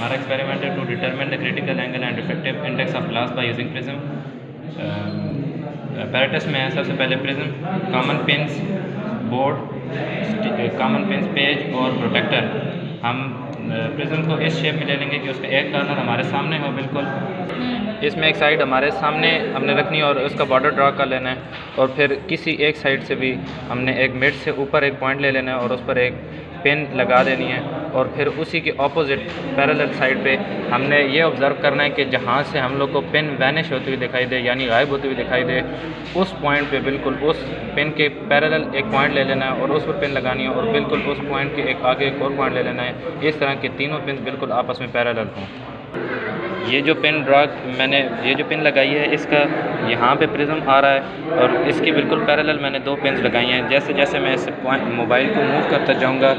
हमारा एक्सपेरिमेंट है to determine the critical angle and refractive index of glass by using prism. Apparatus में है सबसे पहले prism, common pins, board, common pins, page और protractor. हम प्रिज्म को इस शेप में ले लेंगे कि उसका एक कॉर्नर हमारे सामने हो बिल्कुल। इसमें एक साइड हमारे सामने हमने रखनी है और उसका बॉर्डर ड्रा कर लेना है, और फिर किसी एक साइड से भी हमने एक मिड से ऊपर एक पॉइंट ले लेना है और उस पर एक पेन लगा देनी है, और फिर उसी के ऑपोजिट पैरेलल साइड पे हमने ये ऑब्ज़र्व करना है कि जहाँ से हम लोग को पेन वैनिश होती हुई दिखाई दे, यानी गायब होती हुई दिखाई दे, उस पॉइंट पे बिल्कुल उस पेन के पैरेलल एक पॉइंट ले लेना है और उस पर पेन लगानी है, और बिल्कुल उस पॉइंट के एक आगे एक और पॉइंट ले लेना है। इस तरह के तीनों पेन बिल्कुल आपस में पैरेलल हों। ये जो पेन ये जो पेन लगाई है, इसका यहाँ पे प्रिज्म आ रहा है और इसकी बिल्कुल पैरेलल मैंने दो पेन्स लगाई हैं। जैसे जैसे मैं इस मोबाइल को मूव करता जाऊँगा,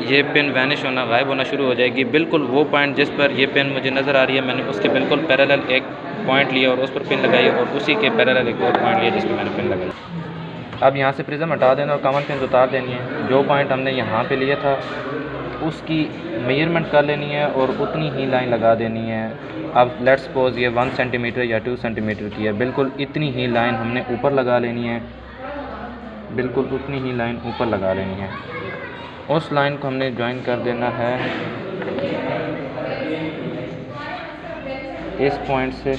ये पेन वैनिश होना, गायब होना शुरू हो जाएगी। बिल्कुल वो पॉइंट जिस पर ये पेन मुझे नज़र आ रही है, मैंने उसके बिल्कुल पैरेलल एक पॉइंट लिया और उस पर पेन लगाई, और उसी के पैरेलल एक और पॉइंट लिया जिस पर मैंने पेन लगाई। अब यहाँ से प्रिज्म हटा देना और कॉमन पेन उतार देनी है। जो पॉइंट हमने यहाँ पे लिया था उसकी मेजरमेंट कर लेनी है और उतनी ही लाइन लगा देनी है। अब लेट्स सपोज ये 1 सेंटीमीटर या 2 सेंटीमीटर की है, बिल्कुल इतनी ही लाइन हमने ऊपर लगा लेनी है, बिल्कुल उतनी ही लाइन ऊपर लगा लेनी है। उस लाइन को हमने ज्वाइन कर देना है इस पॉइंट से,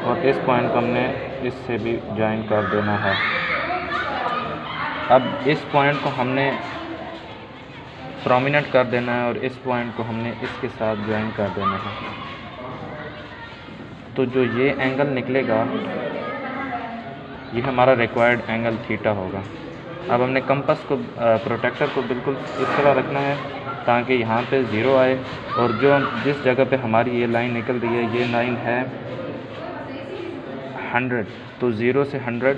और इस पॉइंट को हमने इससे भी ज्वाइन कर देना है। अब इस पॉइंट को हमने प्रोमिनेंट कर देना है और इस पॉइंट को हमने इसके साथ ज्वाइन कर देना है। तो जो ये एंगल निकलेगा ये हमारा रिक्वायर्ड एंगल थीटा होगा। अब हमने कंपास को प्रोटेक्टर को बिल्कुल इस तरह रखना है ताकि यहाँ पे ज़ीरो आए, और जो जिस जगह पे हमारी ये लाइन निकल रही है, ये लाइन है 100, तो 0 से 100,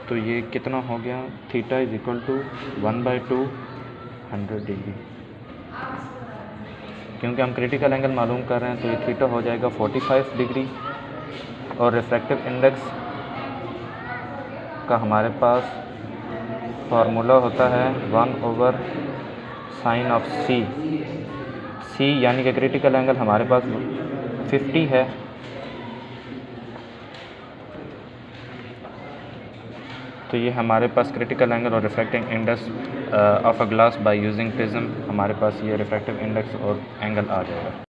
तो ये कितना हो गया, theta is equal to 1/2 100 degree. क्योंकि हम क्रिटिकल एंगल मालूम कर रहे हैं, तो ये थीटा हो जाएगा 45 डिग्री, और रिफ्रैक्टिव इंडेक्स का हमारे पास फार्मूला होता है 1/sin C यानी कि क्रिटिकल एंगल हमारे पास 50 है, तो ये हमारे पास क्रिटिकल एंगल और refractive index of a glass by using prism, हमारे पास ये रिफ्रैक्टिव इंडेक्स और एंगल आ जाएगा।